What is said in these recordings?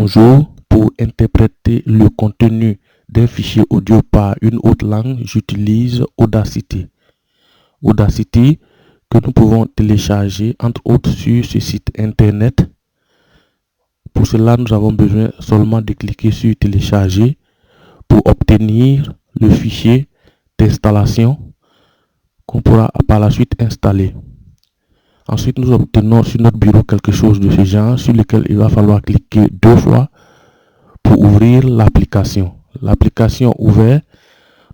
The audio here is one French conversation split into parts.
Bonjour, pour interpréter le contenu d'un fichier audio par une autre langue, j'utilise Audacity. Audacity que nous pouvons télécharger entre autres sur ce site internet. Pour cela, nous avons besoin seulement de cliquer sur télécharger pour obtenir le fichier d'installation qu'on pourra par la suite installer. Ensuite, nous obtenons sur notre bureau quelque chose de ce genre sur lequel il va falloir cliquer 2 fois pour ouvrir l'application. L'application ouverte,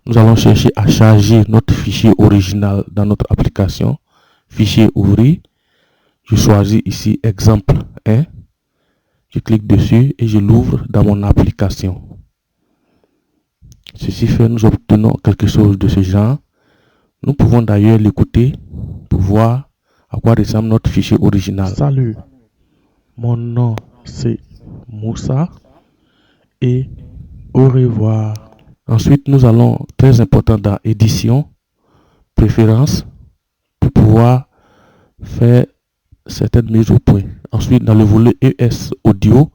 nous allons chercher à charger notre fichier original dans notre application. Fichier ouvrir. Je choisis ici exemple 1. Je clique dessus et je l'ouvre dans mon application. Ceci fait, nous obtenons quelque chose de ce genre. Nous pouvons d'ailleurs l'écouter pour voir à quoi ressemble notre fichier original. Salut, mon nom c'est Moussa et au revoir. Ensuite, nous allons, très important dans édition, préférences, pour pouvoir faire certaines mises au point. Ensuite, dans le volet ES Audio,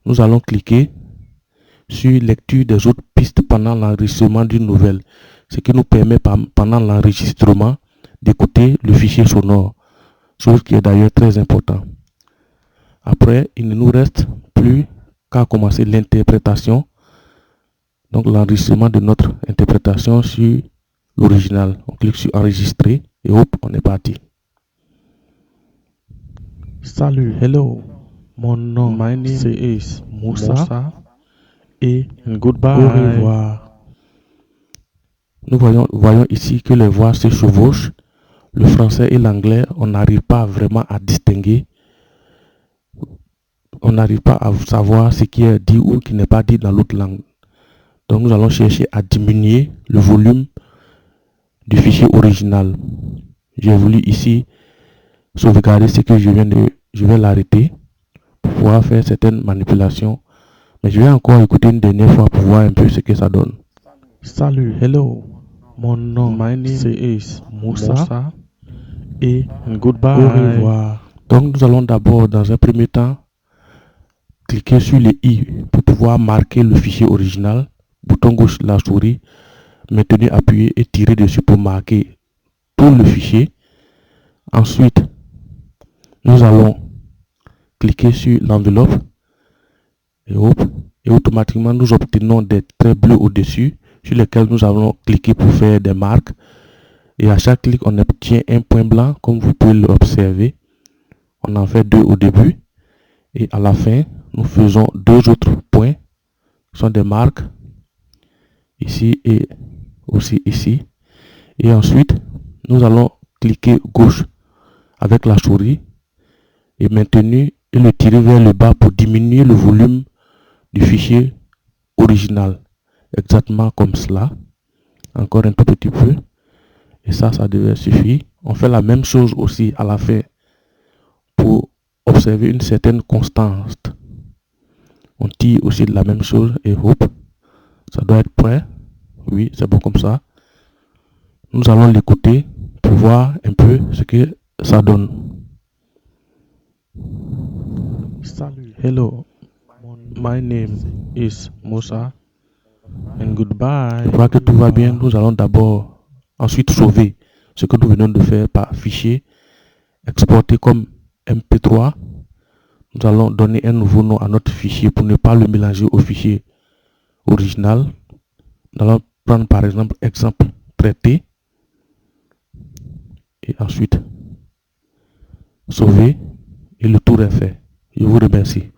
nous allons cliquer sur lecture des autres pistes pendant l'enregistrement d'une nouvelle, ce qui nous permet pendant l'enregistrement d'écouter le fichier sonore, chose qui est d'ailleurs très important. Après, il ne nous reste plus qu'à commencer l'interprétation, donc l'enregistrement de notre interprétation sur l'original. On clique sur enregistrer et hop, on est parti. Salut, hello, mon nom c'est Moussa et goodbye. Au revoir. Nous voyons ici que les voix se chevauchent. Le français et l'anglais, on n'arrive pas vraiment à distinguer. On n'arrive pas à savoir ce qui est dit ou qui n'est pas dit dans l'autre langue. Donc nous allons chercher à diminuer le volume du fichier original. J'ai voulu ici sauvegarder ce que je vais l'arrêter pour pouvoir faire certaines manipulations. Mais je vais encore écouter une dernière fois pour voir un peu ce que ça donne. Salut, hello, mon nom c'est Moussa et goodbye. Au revoir. Donc nous allons d'abord dans un premier temps cliquer sur le i pour pouvoir marquer le fichier original. Bouton gauche de la souris, maintenu appuyé et tirer dessus pour marquer tout le fichier. Ensuite, nous allons cliquer sur l'enveloppe et automatiquement nous obtenons des traits bleus au-dessus sur lesquels nous allons cliquer pour faire des marques. Et à chaque clic, on obtient un point blanc comme vous pouvez l'observer. On en fait 2 au début et à la fin, nous faisons 2 autres points qui sont des marques ici et aussi ici. Et ensuite, nous allons cliquer gauche avec la souris et maintenu et le tirer vers le bas pour diminuer le volume du fichier original. Exactement comme cela. Encore un tout petit peu. Et ça devait suffire. On fait la même chose aussi à la fin pour observer une certaine constance. On tire aussi de la même chose et hop, ça doit être prêt. Oui, c'est bon comme ça. Nous allons l'écouter pour voir un peu ce que ça donne. Salut, hello, my name is Moussa and goodbye. Je crois que tout va bien. Nous allons d'abord ensuite sauver ce que nous venons de faire par fichier, exporter comme MP3. Nous allons donner un nouveau nom à notre fichier pour ne pas le mélanger au fichier original. Nous allons prendre par exemple traité et ensuite sauver et le tour est fait. Je vous remercie.